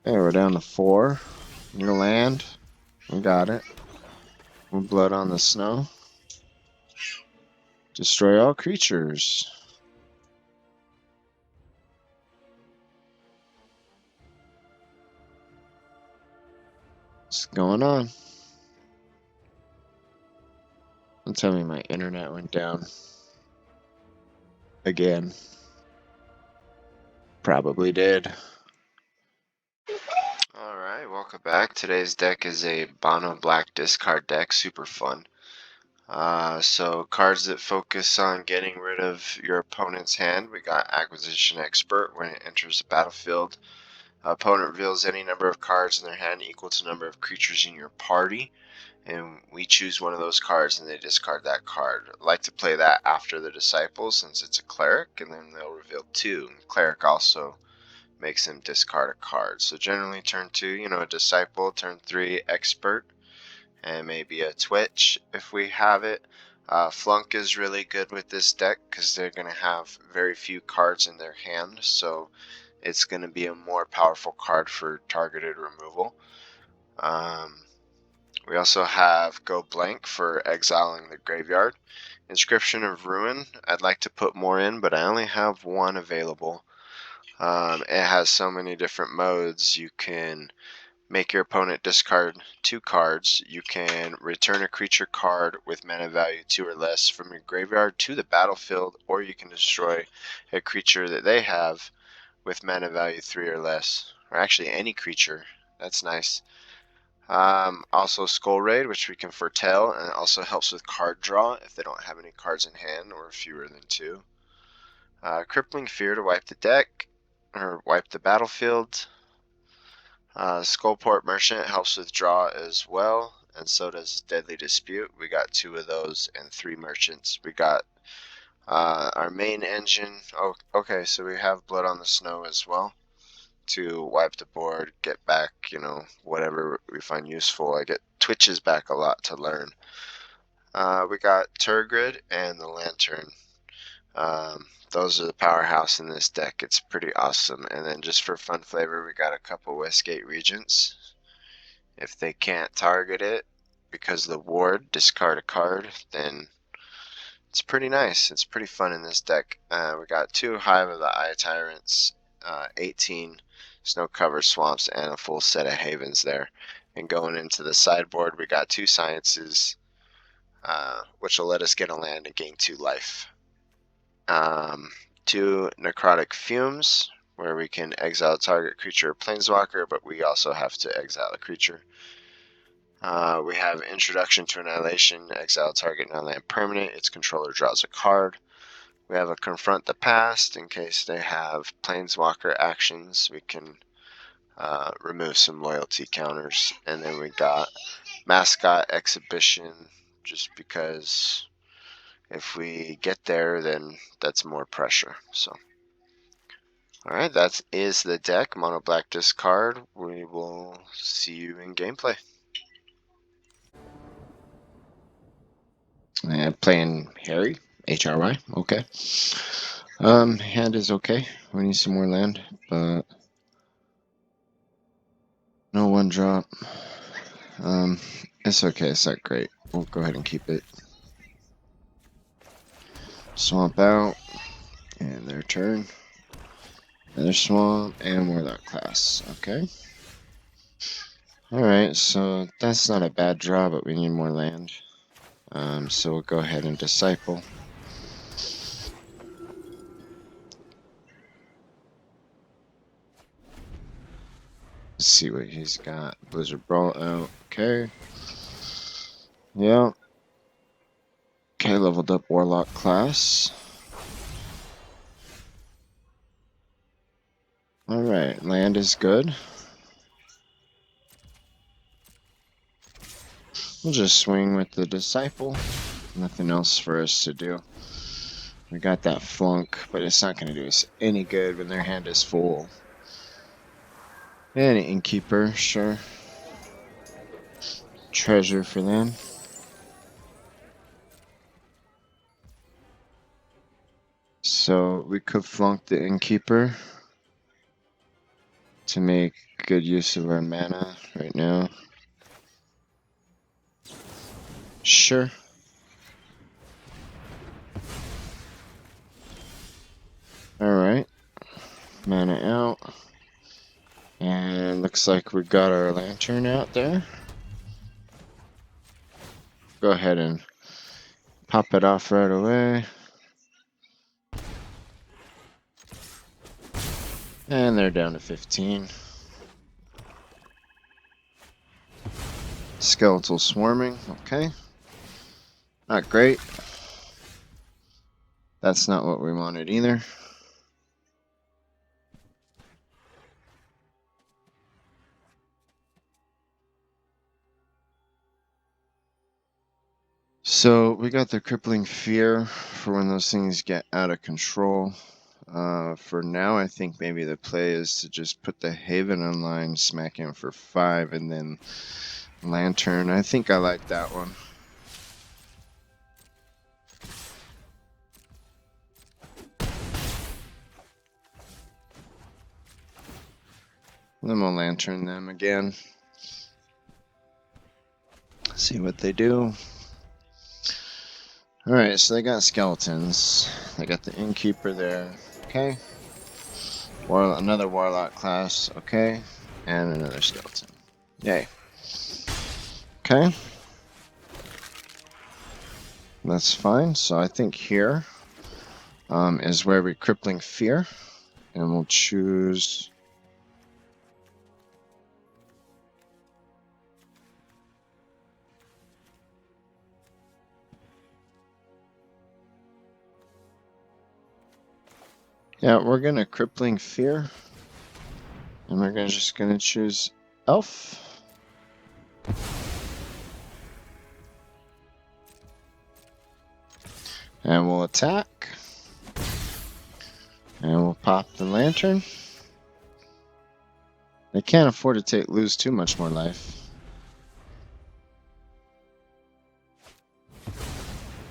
Okay, we're down to 4. Your land. We got it. Blood on the Snow. Destroy all creatures. What's going on? Don't tell me my internet went down. Again. Probably did. Alright, welcome back. Today's deck is a Bono Black discard deck. Super fun. So cards that focus on getting rid of your opponent's hand. We got Acquisition Expert. When it enters the battlefield, opponent reveals any number of cards in their hand equal to the number of creatures in your party, and we choose one of those cards and they discard that card. I like to play that after the Disciple since it's a cleric, and then they'll reveal 2. Cleric also makes them discard a card. So generally turn 2, a Disciple, turn 3, Expert, and maybe a Twitch if we have it. Flunk is really good with this deck because they're going to have very few cards in their hand, so it's going to be a more powerful card for targeted removal. We also have Go Blank for exiling the graveyard. Inscription of Ruin, I'd like to put more in, but I only have 1 available. It has so many different modes. You can make your opponent discard 2 cards. You can return a creature card with mana value 2 or less from your graveyard to the battlefield, or you can destroy a creature that they have with mana value 3 or less, or actually any creature. That's nice. Also Skull Raid, which we can foretell, and it also helps with card draw if they don't have any cards in hand or fewer than 2. Crippling Fear to wipe the deck, or wipe the battlefield. Skullport Merchant helps with draw as well, and so does Deadly Dispute. We got 2 of those and 3 merchants. We got our main engine. Oh, okay, so we have Blood on the Snow as well to wipe the board, get back, whatever we find useful. I get Twitches back a lot to learn. We got Tergrid and the Lantern. Those are the powerhouse in this deck. It's pretty awesome. And then just for fun flavor, we got a couple Westgate Regents. If they can't target it because of the ward, discard a card, then it's pretty nice. It's pretty fun in this deck. We got 2 Hive of the Eye Tyrants, 18 snow-covered swamps, and a full set of havens there. And going into the sideboard, we got 2 sciences, which will let us get a land and gain 2 life. 2 Necrotic Fumes, where we can exile target creature or planeswalker, but we also have to exile a creature. We have Introduction to Annihilation, exile target non-land permanent, its controller draws a card. We have a Confront the Past, in case they have planeswalker actions, we can remove some loyalty counters. And then we got Mascot Exhibition, just because if we get there, then that's more pressure. So, alright, that is the deck. Mono Black discard. We will see you in gameplay. Playing Harry, HRY, okay. Hand is okay. We need some more land, but no 1-drop. It's okay, it's not great. We'll go ahead and keep it. Swamp out, and their turn. Another swamp, and Warlock class, okay. Alright, so that's not a bad draw, but we need more land. So we'll go ahead and Disciple. Let's see what he's got. Blizzard Brawl out, okay. Yeah. Okay, leveled up Warlock class. Alright, land is good. We'll just swing with the Disciple. Nothing else for us to do. We got that Flunk, but it's not going to do us any good when their hand is full. And an Innkeeper, sure. Treasure for them. So we could Flunk the Innkeeper to make good use of our mana right now. Sure. Alright. Mana out. And looks like we got our lantern out there. Go ahead and pop it off right away. And they're down to 15. Skeletal swarming, okay. Not great. That's not what we wanted either. So we got the Crippling Fear for when those things get out of control. For now, I think maybe the play is to just put the Haven online, smack him for 5, and then Lantern. I think I like that one. Then we'll Lantern them again. See what they do. Alright, so they got skeletons. They got the Innkeeper there. Okay. Another Warlock class. Okay. And another skeleton. Yay. Okay. That's fine. So I think here is where we Crippling Fear. And we'll choose... Yeah, we're going to Crippling Fear. And we're just going to choose Elf. And we'll attack. And we'll pop the Lantern. They can't afford to lose too much more life.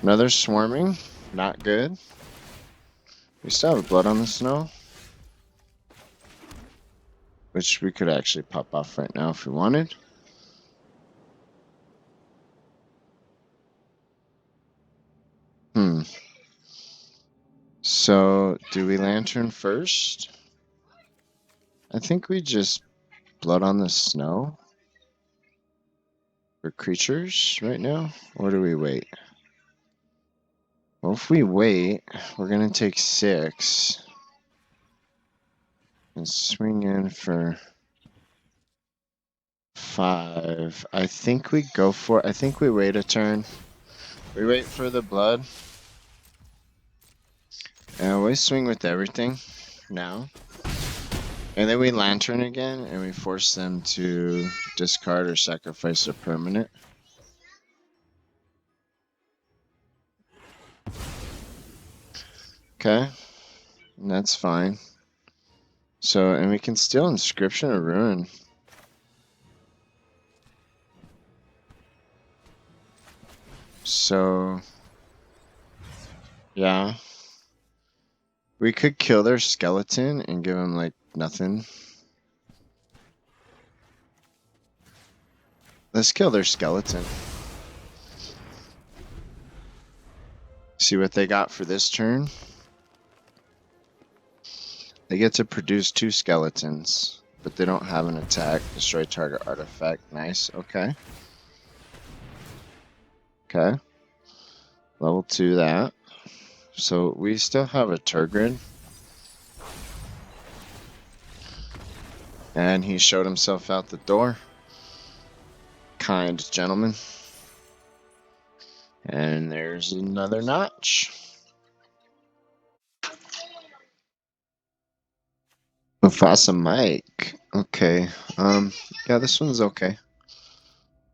Another Swarming. Not good. We still have Blood on the Snow, which we could actually pop off right now if we wanted. So, do we Lantern first? I think we just Blood on the Snow for creatures right now, or do we wait? Well, if we wait, we're going to take 6 and swing in for 5. I think we go for... I think we wait a turn. We wait for the blood. And we swing with everything now. And then we Lantern again, and we force them to discard or sacrifice a permanent. Okay, and that's fine. So, and we can steal Inscription of Ruin. So, yeah. We could kill their skeleton and give them, like, nothing. Let's kill their skeleton. See what they got for this turn. They get to produce 2 skeletons, but they don't have an attack. Destroy target artifact. Nice. Okay. Okay. Level 2 that. So we still have a Tergrid. And he showed himself out the door. Kind gentleman. And there's another notch. Mufasa Mike. Okay. Yeah, this one's okay.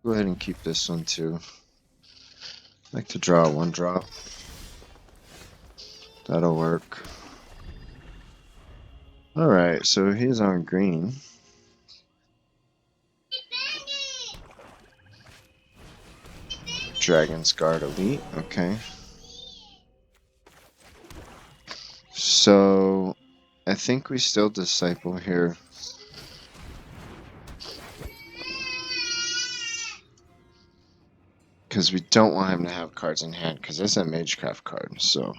Go ahead and keep this one too. I like to draw 1 drop. That'll work. Alright, so he's on green. Dragon's Guard Elite, okay. So, I think we still Disciple here. Because we don't want him to have cards in hand, because that's a Magecraft card, so.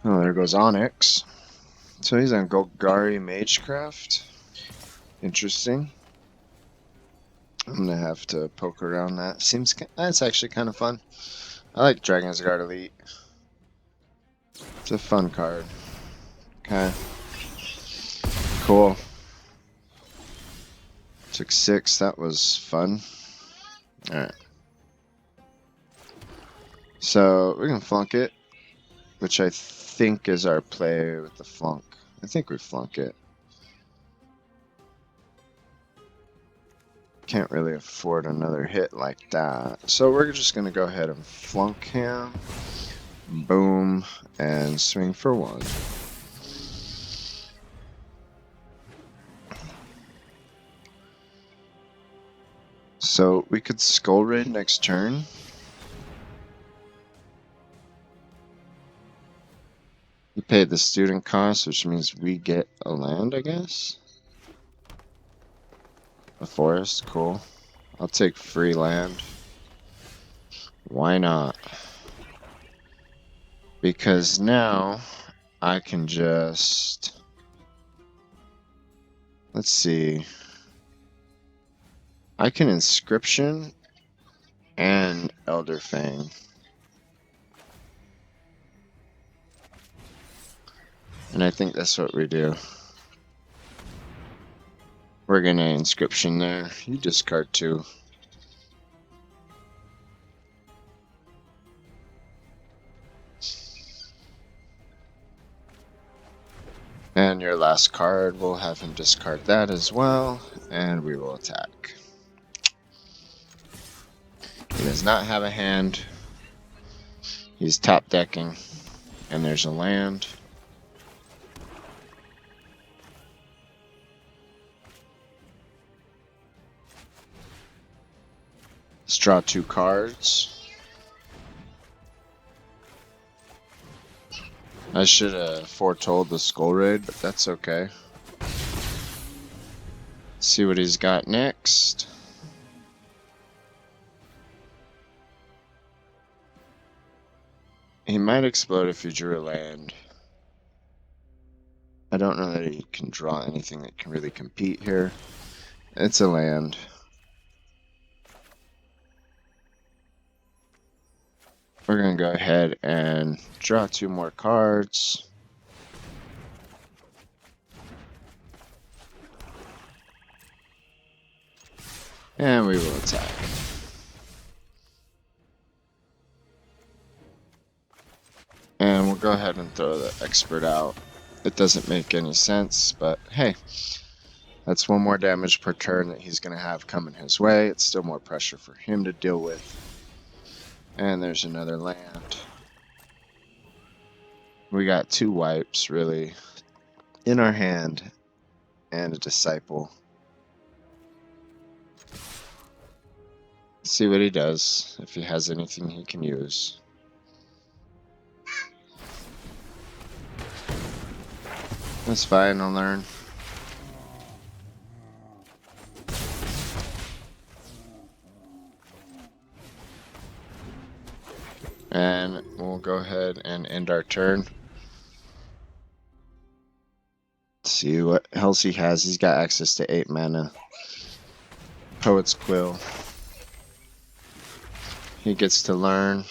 Oh, there goes Onyx. So he's on Golgari Magecraft. Interesting. I'm gonna have to poke around that. Seems that's actually kind of fun. I like Dragon's Guard Elite. It's a fun card. Okay. Cool. Took 6. That was fun. Alright. So we can flunk it, which I think is our play with the flunk. I think we flunk it. Can't really afford another hit like that. So we're just going to go ahead and flunk him. Boom. And swing for 1. So we could Skull Raid next turn. We paid the student cost, which means we get a land, I guess. A forest, cool. I'll take free land. Why not? Because now I can just... Let's see. I can Inscription and Elderfang. And I think that's what we do. We're gonna Inscription there. You discard 2. And your last card, we'll have him discard that as well, and we will attack. He does not have a hand. He's top decking, and there's a land. Let's draw 2 cards. I should have foretold the Skull Raid, but that's okay. See what he's got next. He might explode if you drew a land. I don't know that he can draw anything that can really compete here. It's a land. We're going to go ahead and draw 2 more cards. And we will attack. And we'll go ahead and throw the expert out. It doesn't make any sense, but hey, that's 1 more damage per turn that he's going to have coming his way. It's still more pressure for him to deal with. And there's another land. We got 2 wipes, really, in our hand, and a Disciple. See what he does, if he has anything he can use. That's fine, I'll learn. And we'll go ahead and end our turn. Let's see what else he has. He's got access to 8 mana. Poet's Quill. He gets to learn.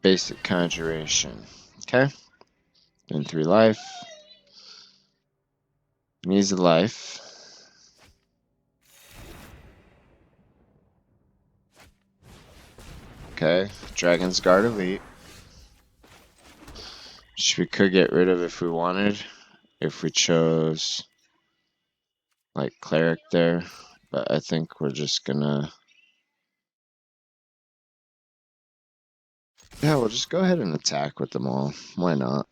Basic Conjuration. Okay. Gain 3 life. Needs a life. Okay. Dragon's Guard Elite. Which we could get rid of if we wanted. If we chose like Cleric there. But I think we're just gonna... Yeah, we'll just go ahead and attack with them all. Why not?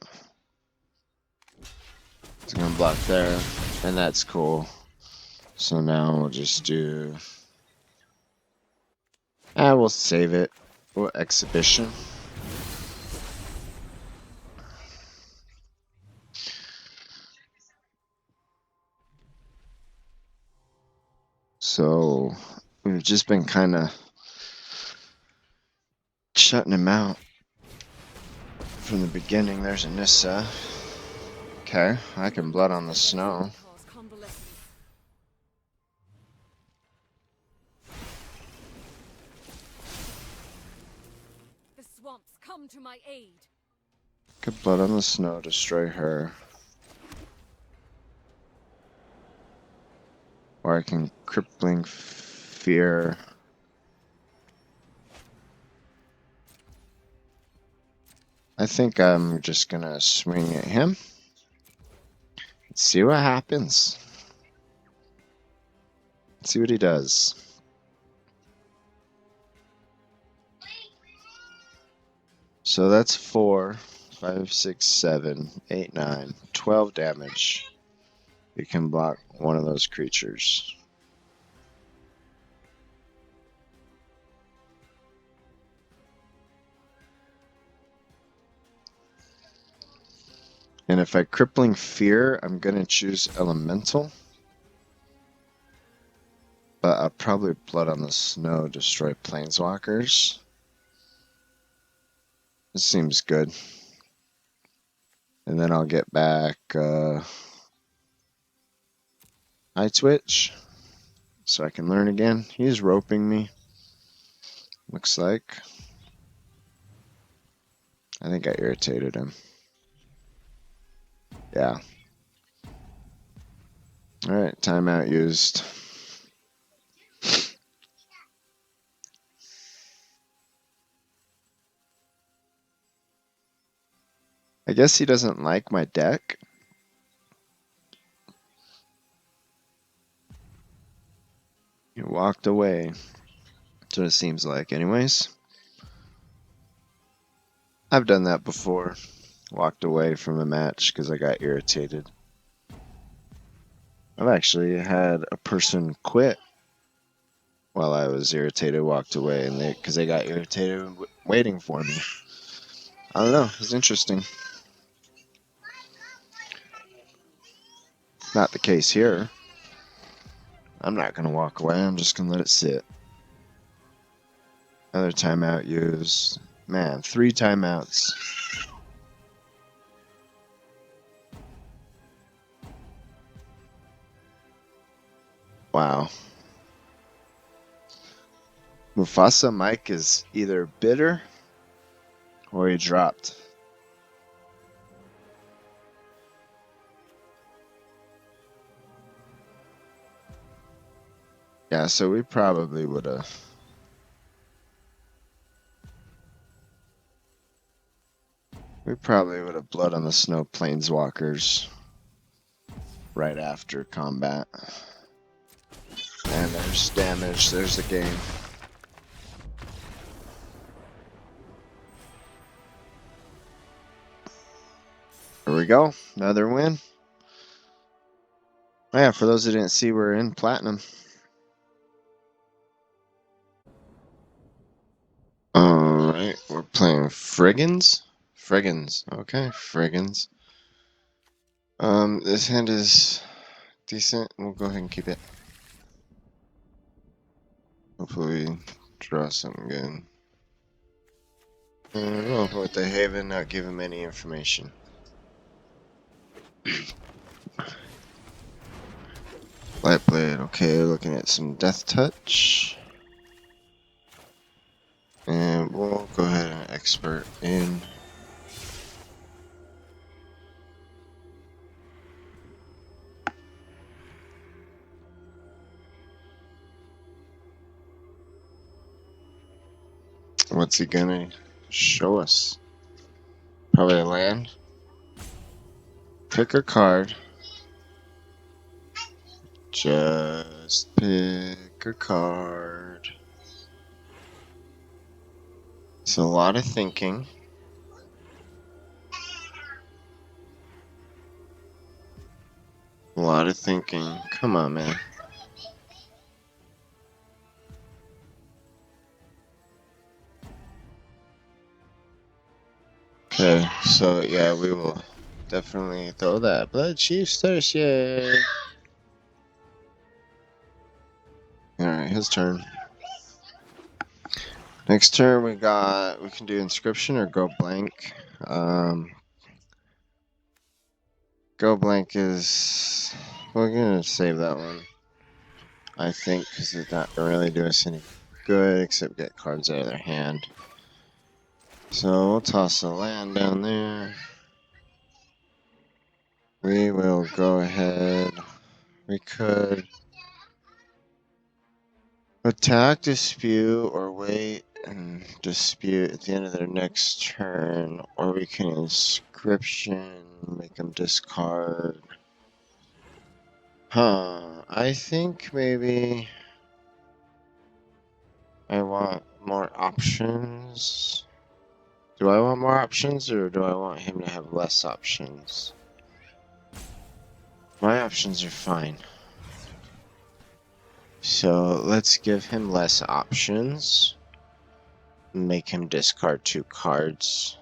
It's gonna block there. And that's cool. So now we'll just do... we'll save it. We'll Exhibition. So we've just been kind of shutting him out from the beginning. There's a Nissa. Okay, I can blood on the snow. The swamps come to my aid. Could blood on the snow, destroy her. Or I can Crippling Fear. I think I'm just gonna swing at him. Let's see what happens. Let's see what he does. So that's 4, 5, 6, 7, 8, 9, 12 damage. You can block one of those creatures. And if I Crippling Fear, I'm going to choose Elemental. But I'll probably Blood on the Snow, destroy Planeswalkers. This seems good. And then I'll get back Eyetwitch, so I can learn again. He's roping me, looks like. I think I irritated him. Yeah. Alright, timeout used. I guess he doesn't like my deck. He walked away. That's what it seems like anyways. I've done that before. Walked away from a match because I got irritated. I've actually had a person quit while I was irritated, walked away, and because they got irritated waiting for me. I don't know. It's interesting. Not the case here. I'm not going to walk away. I'm just going to let it sit. Another timeout used. Man, 3 timeouts. Wow. Mufasa Mike is either bitter or he dropped. Yeah, so we probably would have. We probably would have Blood on the Snow Planeswalkers right after combat. And there's damage. There's the game. Here we go. Another win. Oh yeah, for those who didn't see, we're in Platinum. Alright, we're playing Friggins. Friggins. Okay, Friggins. This hand is decent. We'll go ahead and keep it. Hopefully we draw something good. We'll go with the Haven, not give him any information. Lightblade, okay, looking at some Death Touch. And we'll go ahead and expert in. What's he gonna show us? Probably a land. Pick a card. Just pick a card. It's a lot of thinking. A lot of thinking. Come on, man. Okay, so yeah, we will definitely throw that Blood Chief Thirst, yeah. Alright, his turn. Next turn we can do Inscription or go blank. Go blank is... We're gonna save that one. I think, because it's not gonna really do us any good except get cards out of their hand. So we'll toss a land down there. We will go ahead. We could attack, dispute, or wait and dispute at the end of their next turn, or we can Inscription, make them discard. I think maybe I want more options. Do I want more options, or do I want him to have less options? My options are fine. So let's give him less options. Make him discard 2 cards.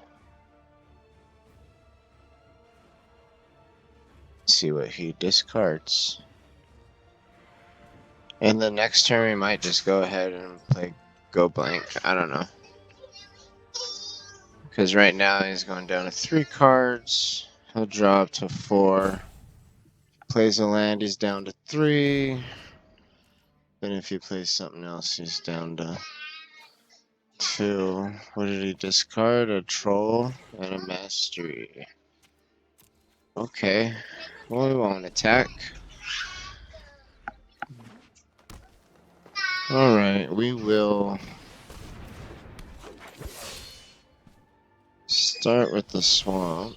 See what he discards. And the next turn we might just go ahead and play go blank. I don't know. Because right now he's going down to 3 cards. He'll drop to 4. Plays a land, he's down to 3. Then if he plays something else, he's down to 2. What did he discard? A troll and a mastery. Okay. Well, we won't attack. Alright, we will start with the swamp.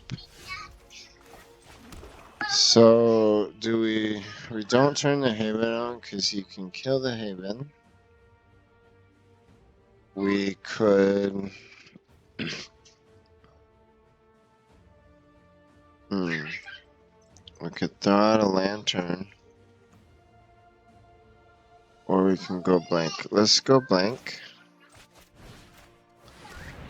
So, we don't turn the Haven on because you can kill the Haven. We could... We could throw out a lantern. Or we can go blank. Let's go blank.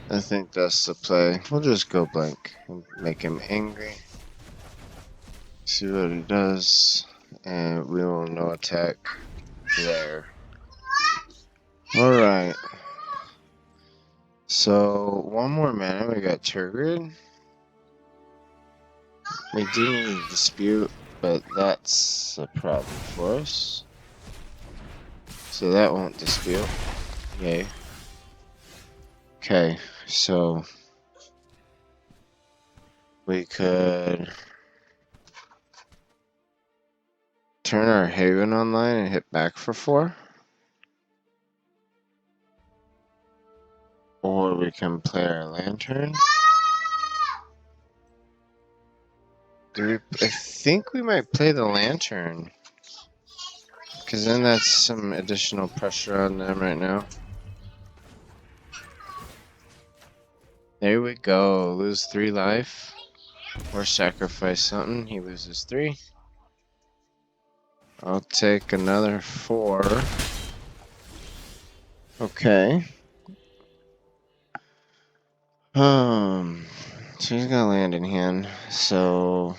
I think that's the play. We'll just go blank and make him angry. See what he does. And we will no attack there. Alright. So, one more mana. We got Tergrid. We do need a dispute, but that's a problem for us. So that won't dispute. Yay. Okay, so we could turn our Haven online and hit back for 4. Or we can play our Lantern. I think we might play the Lantern. Because then that's some additional pressure on them right now. There we go. Lose 3 life. Or sacrifice something. He loses 3. I'll take another 4. Okay. So he's got land in hand. So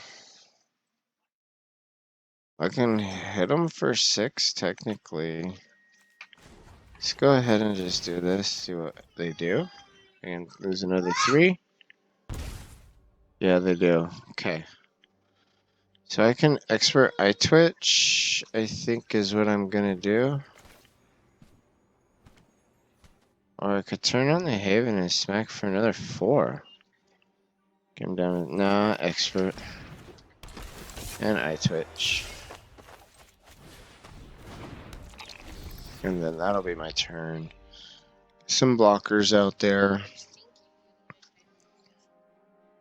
I can hit him for 6 technically. Let's go ahead and just do this. See what they do. And lose another 3. Yeah, they do. Okay. So I can expert Eyetwitch, I think is what I'm gonna do. Or I could turn on the Haven and smack for another 4. Get him down to, nah, expert. And Eyetwitch. And then that'll be my turn. Some blockers out there.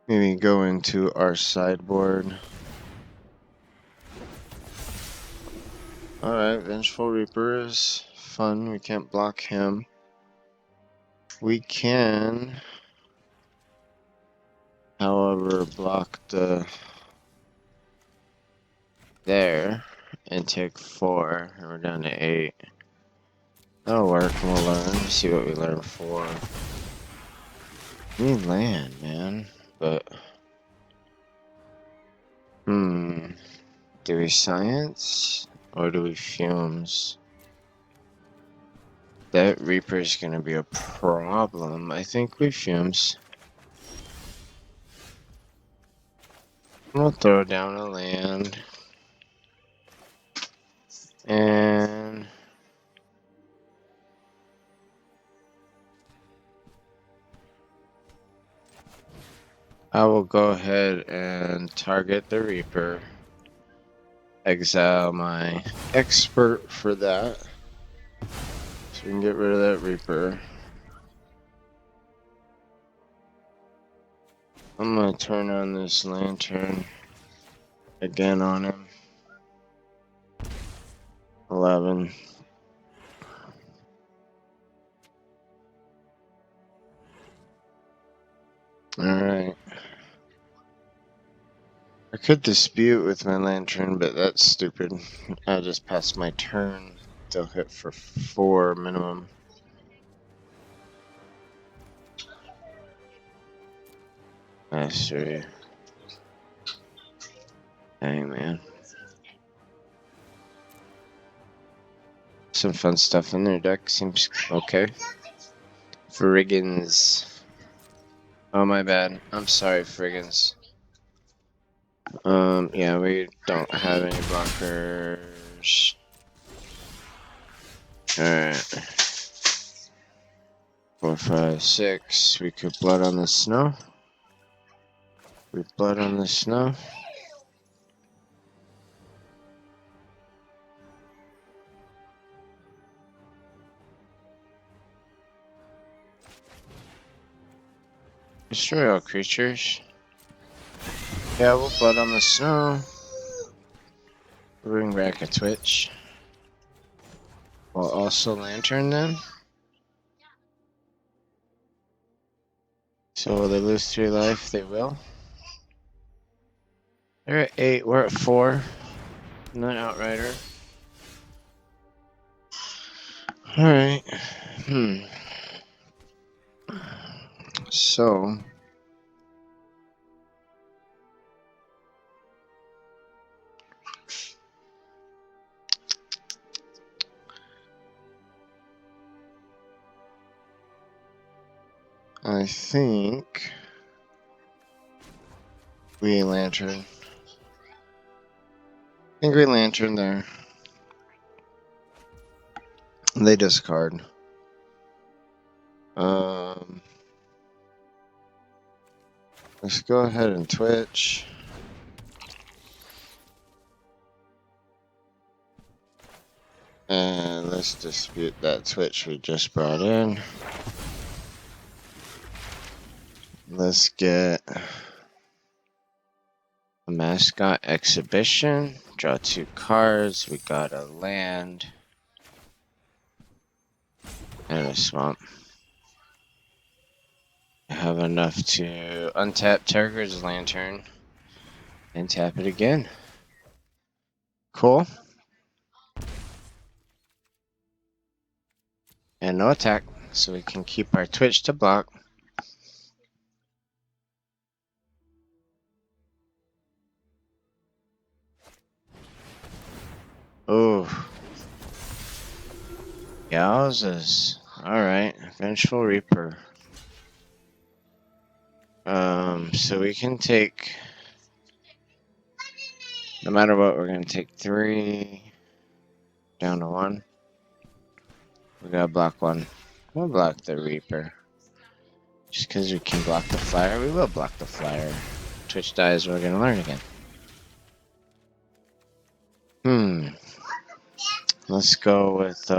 Maybe go into our sideboard. Alright, Vengeful Reaper is fun. We can't block him. We can, however, block the there and take 4, and we're down to 8. That'll work, and we'll learn. See what we learn for. We need land, man, but do we science or do we fumes? That Reaper's gonna be a problem. I think we Fumes. We'll throw down a land. And I will go ahead and target the Reaper. Exile my expert for that. So we can get rid of that Reaper. I'm gonna turn on this lantern again on him. 11. Alright. I could dispute with my lantern, but that's stupid. I just passed my turn. They'll hit for 4 minimum. Mastery. Dang, man. Some fun stuff in their deck. Seems okay. Friggins. Oh, my bad. I'm sorry, Friggins. Yeah, we don't have any blockers. Alright. 4, 5, 6. We could blood on the snow. We blood on the snow. Destroy all creatures. Yeah, we'll blood on the snow. Bring back a Eyetwitch. We'll also lantern them. So will they lose 3 life? They will. They're at 8, we're at 4. Not Outrider. Alright. So I think we lantern. I think we lantern there. They discard. Let's go ahead and Twitch. And let's dispute that Twitch we just brought in. Let's get a Mascot Exhibition. Draw 2 cards. We got a land. And a swamp. I have enough to untap Tergrid's Lantern. And tap it again. Cool. And no attack. So we can keep our Twitch to block. Oh. Yowzas. Alright. Vengeful Reaper. So we can take, no matter what, we're going to take 3 down to 1. We got to block 1. We'll block the Reaper. Just because we can block the flyer, we will block the flyer. Twitch dies, we're going to learn again. Let's go with,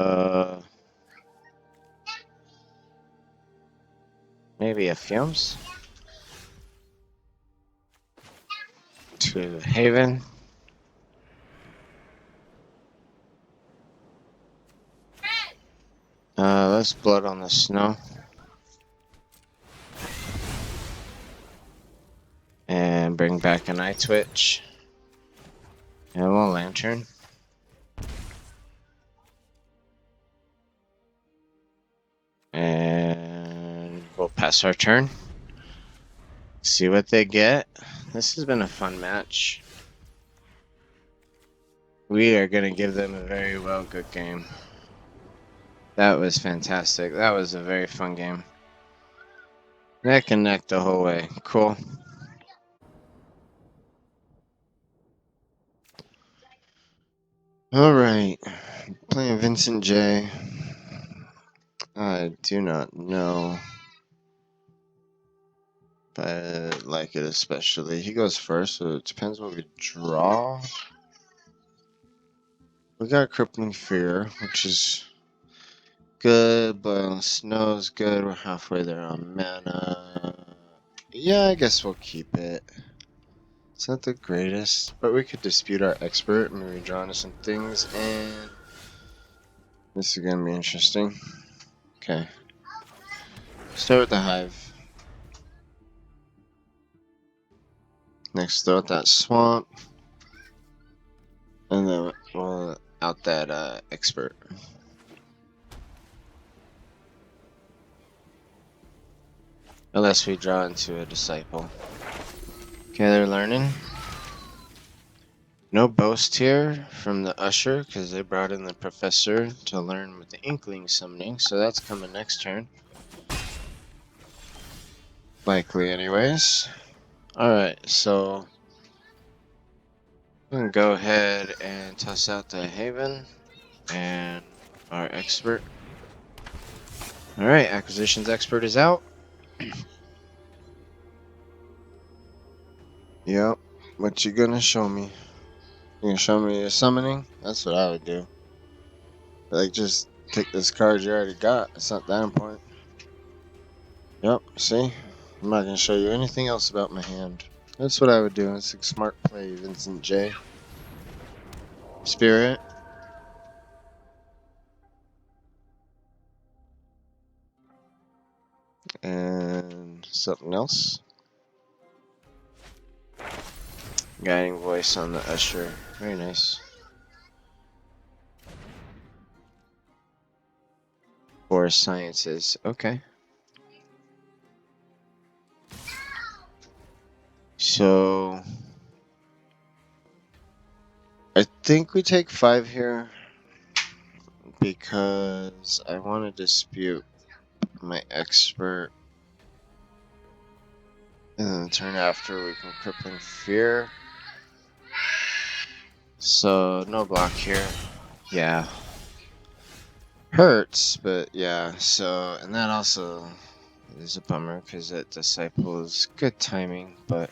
maybe a Fumes. To Haven. Let's blood on the snow. And bring back an Eyetwitch. And we'll lantern. And we'll pass our turn. See what they get. This has been a fun match. We are going to give them a very good game. That was fantastic. That was a very fun game. Neck and neck the whole way. Cool. Alright. Playing Vincent J. I do not know. But I like it especially. He goes first, so it depends what we draw. We got Crippling Fear, which is good, but Snow's good. We're halfway there on mana. Yeah, I guess we'll keep it. It's not the greatest, but we could dispute our expert. Maybe draw into some things, and this is gonna be interesting. Okay. Start with the Hive. Next, throw out that Swamp. And then we'll out that expert. Unless we draw into a Disciple. Okay, they're learning. No boast here from the Usher, because they brought in the Professor to learn with the Inkling summoning, so that's coming next turn. Likely, anyways. Alright, so we can go ahead and toss out the Haven and our expert. Alright, Acquisitions Expert is out. Yep, what you gonna show me? You gonna show me your summoning? That's what I would do. Like, just take this card you already got. It's not that important. Yep, see? I'm not gonna show you anything else about my hand. That's what I would do. It's a smart play, Vincent J. Spirit. And something else. Guiding voice on the Usher. Very nice. 4 sciences. Okay. So I think we take 5 here because I want to dispute my expert. And then the turn after we can Crippling Fear. So no block here. Yeah. Hurts, but yeah. So, and that also is a bummer because that Disciple is good timing, but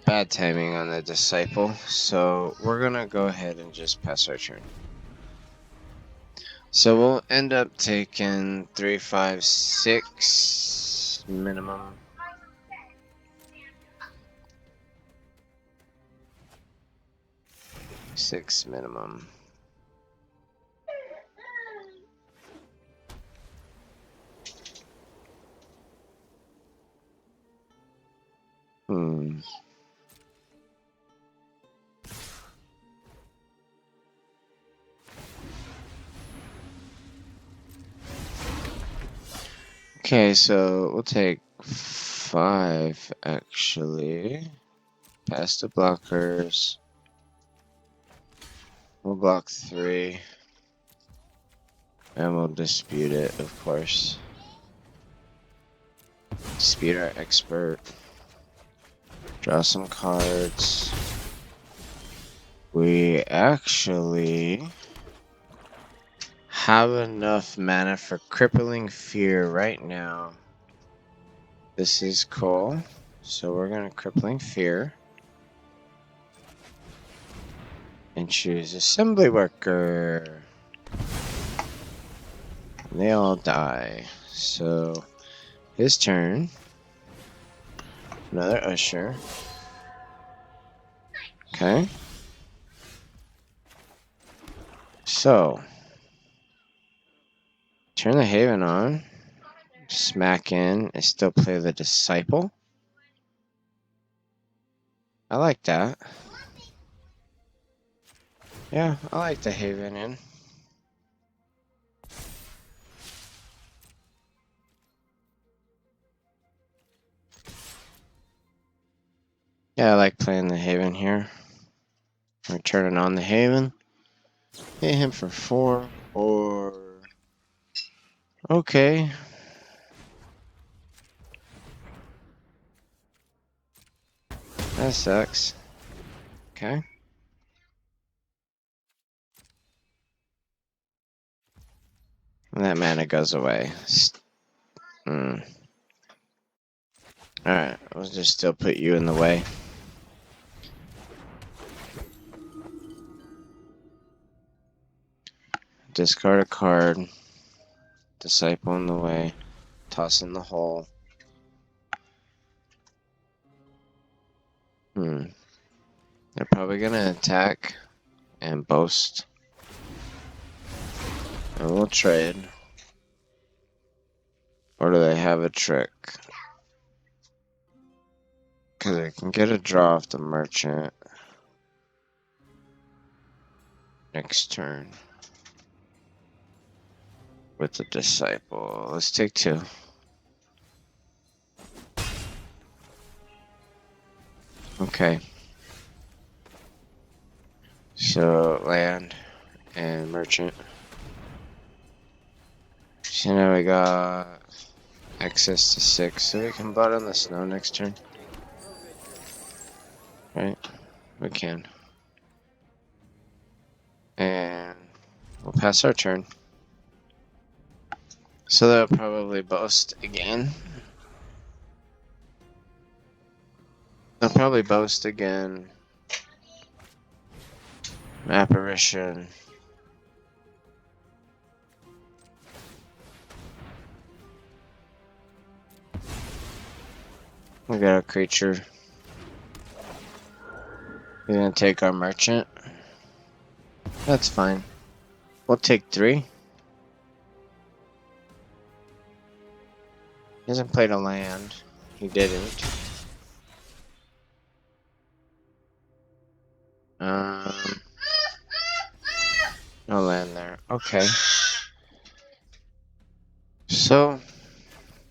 bad timing on the Disciple. So we're gonna go ahead and just pass our turn. So we'll end up taking 3, 5, 6 minimum. Six minimum. Okay, so we'll take 5 actually. Past the blockers. We'll block 3. And we'll dispute it, of course. Dispute our expert. Draw some cards. We actually have enough mana for Crippling Fear right now. This is cool. So we're gonna Crippling Fear. And choose Assembly Worker. And they all die. So his turn. Another Usher. Okay. So turn the Haven on. Smack in and still play the Disciple. I like that. Yeah, I like the Haven in. Yeah, I like playing the Haven here. We're turning on the Haven. Hit him for 4. Or okay. That sucks. Okay. And that mana goes away. Alright, I'll just still put you in the way. Discard a card. Disciple in the way. Toss in the hole. They're probably gonna attack and boast. And we'll trade. Or do they have a trick? Because I can get a draw off the merchant. Next turn. With the disciple. Let's take 2. Okay. So, land and merchant. So now we got access to 6, so we can butt on the snow next turn. Right? We can. And we'll pass our turn. So they'll probably boast again. They'll probably boast again. Apparition. We got a creature. We're gonna take our merchant. That's fine. We'll take 3. He hasn't played a land. He didn't. No land there. Okay. So,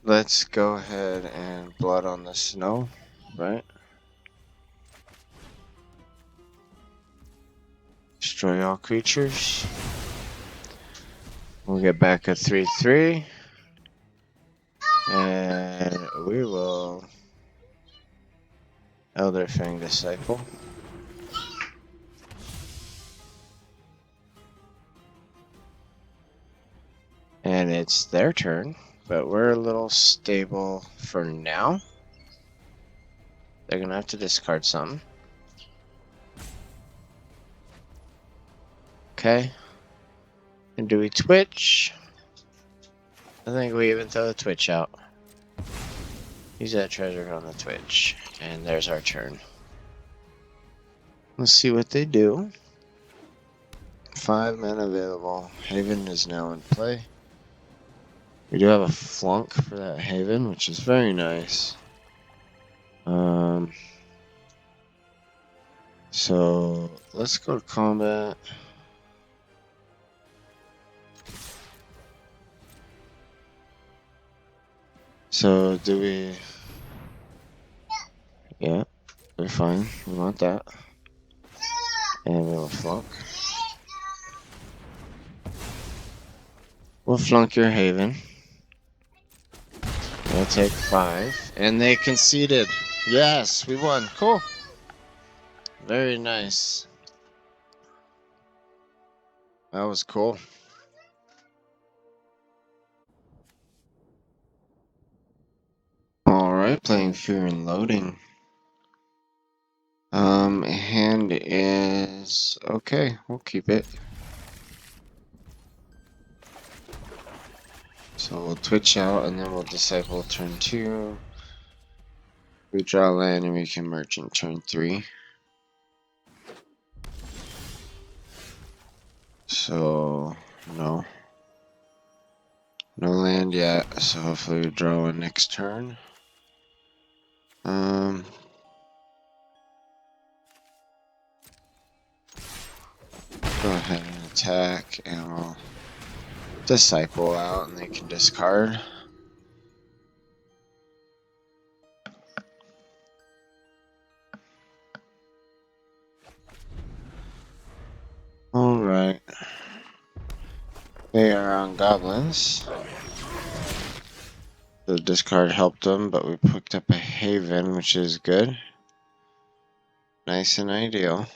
let's go ahead and blood on the snow, right? Destroy all creatures. We'll get back a 3/3. And we will Elderfang Disciple. And it's their turn, but we're a little stable for now. They're gonna have to discard something. Okay. And do we twitch? I think we even throw the twitch out. Use that treasure on the twitch. And there's our turn. Let's see what they do. 5 mana available. Haven is now in play. We do have a flunk for that Haven, which is very nice. So let's go to combat. So do we? Yeah, we're fine. We want that. And we'll flunk. We'll flunk your Haven. We'll take 5. And they conceded. Yes, we won. Cool. Very nice. That was cool. Alright, playing Fear and Loading. Hand is okay, we'll keep it. So we'll twitch out and then we'll disciple turn 2. We draw land and we can merchant turn 3. So no land yet, so hopefully we draw one next turn. Go ahead and attack and we'll disciple out and they can discard. Alright. They are on goblins. The discard helped them, but we picked up a Haven, which is good. Nice and ideal.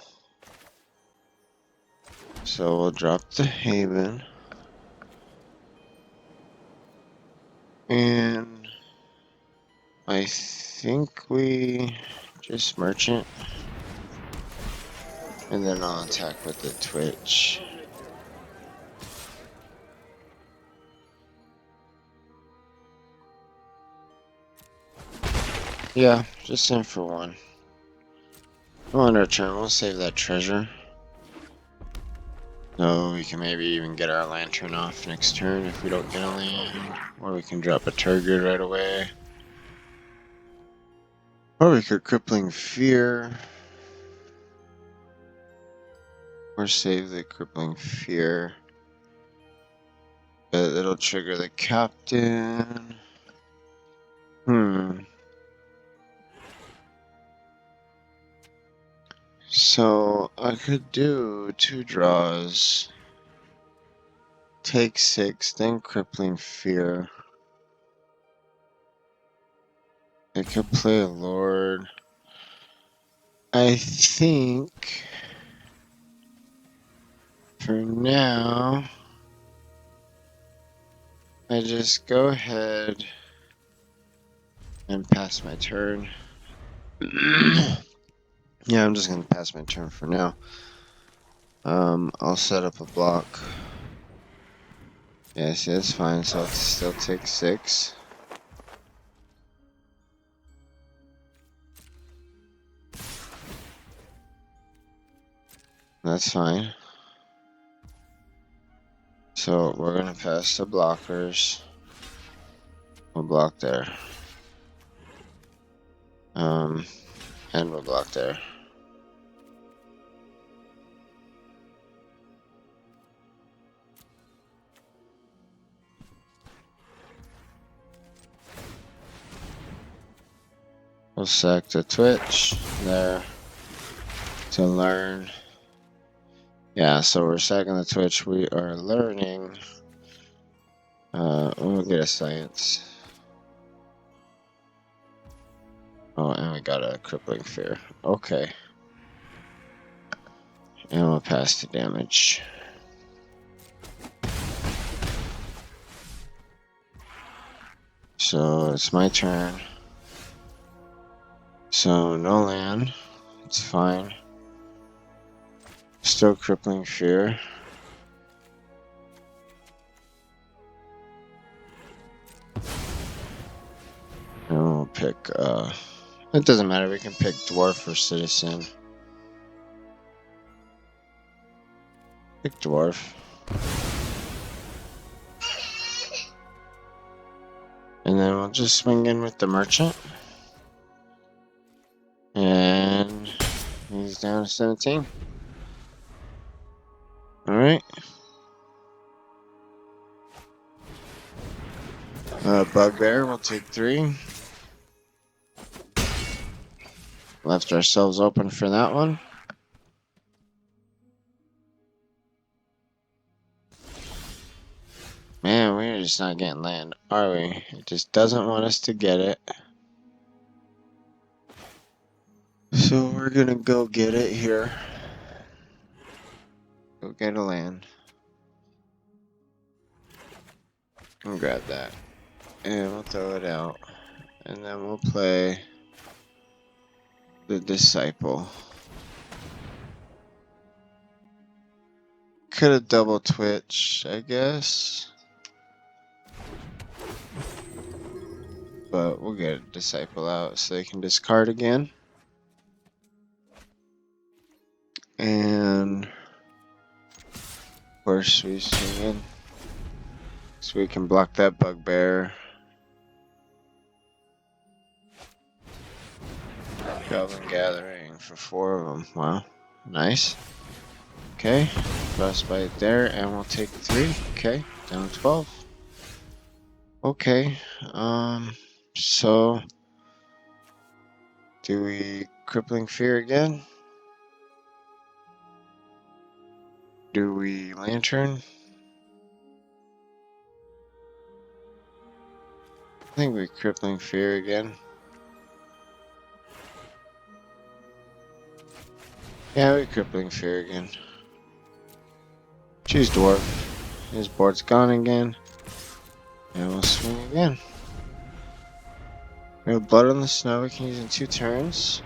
So we'll drop the Haven. And I think we just merchant. And then I'll attack with the Twitch. Yeah, just in for one. On our turn, we'll save that treasure. So we can maybe even get our lantern off next turn if we don't get a land. Or we can drop a Tergrid right away. Or we could Crippling Fear. Or save the Crippling Fear. But it'll trigger the captain. So I could do 2 draws. Take 6, then Crippling Fear. I could play a Lord. I think for now I just go ahead and pass my turn. Yeah, I'm just gonna pass my turn for now. I'll set up a block. Yeah, see, that's fine, so I'll still take 6. That's fine. So we're gonna pass the blockers. We'll block there. And we'll block there. We'll sack the Twitch there to learn. Yeah, so we're sacking the Twitch. We are learning. We'll get a science. Oh, and we got a Crippling Fear. Okay. And we'll pass the damage. So it's my turn. So no land. It's fine. Still Crippling Fear. And we'll pick, it doesn't matter, we can pick Dwarf or Citizen. Pick Dwarf. And then we'll just swing in with the Merchant. And he's down to 17. Alright. Bugbear, we'll take 3. Left ourselves open for that one. Man, we're just not getting land, are we? It just doesn't want us to get it. So we're gonna go get it here. Go get a land. And grab that. And we'll throw it out. And then we'll play the Disciple. Could have double Twitch, I guess. But we'll get a Disciple out so they can discard again. And of course we swing in. So we can block that Bugbear. Goblin Gathering for 4 of them. Wow. Nice. Okay. Frostbite there, and we'll take 3. Okay. Down 12. Okay. So do we Crippling Fear again? Do we Lantern? I think we Crippling Fear again. Yeah, we Crippling Fear again. Choose Dwarf. His board's gone again. And we'll swing again. We have Blood on the Snow we can use in 2 turns.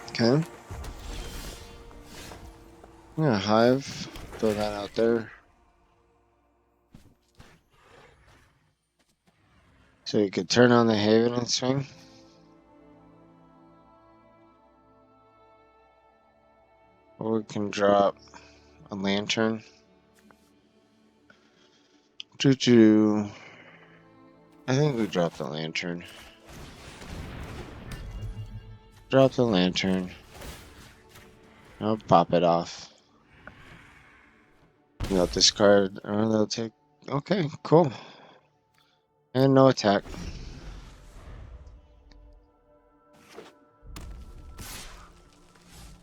Okay. I'm gonna Hive. Throw that out there. So you could turn on the Haven and swing. Or we can drop a Lantern. Choo-choo. I think we drop the Lantern. Drop the Lantern. I'll pop it off. They'll discard, or they'll take. Okay, cool. And no attack.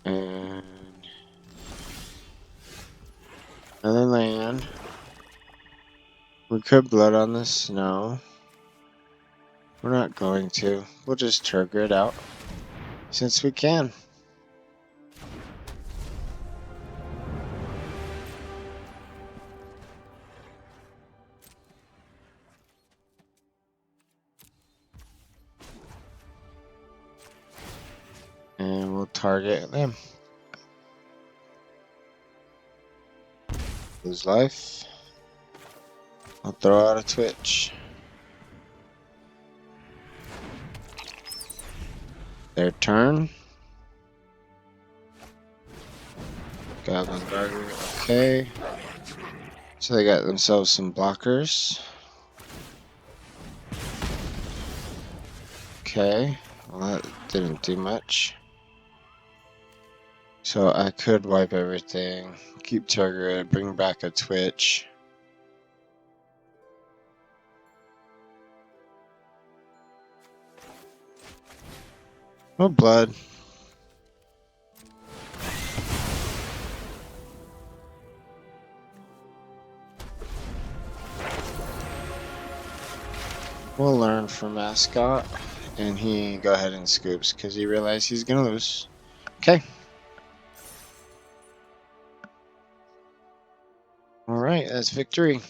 And another land. We could Blood on the Snow. We're not going to. We'll just Tergrid out. Since we can. And we'll target them. Lose life. I'll throw out a Twitch. Their turn. Goblin Garter. Okay. So they got themselves some blockers. Okay. Well, that didn't do much. So I could wipe everything. Keep Tergrid. Bring back a Twitch. Oh, blood. We'll learn from Mascot, and he go ahead and scoops because he realized he's gonna lose. Okay. All right, that's victory.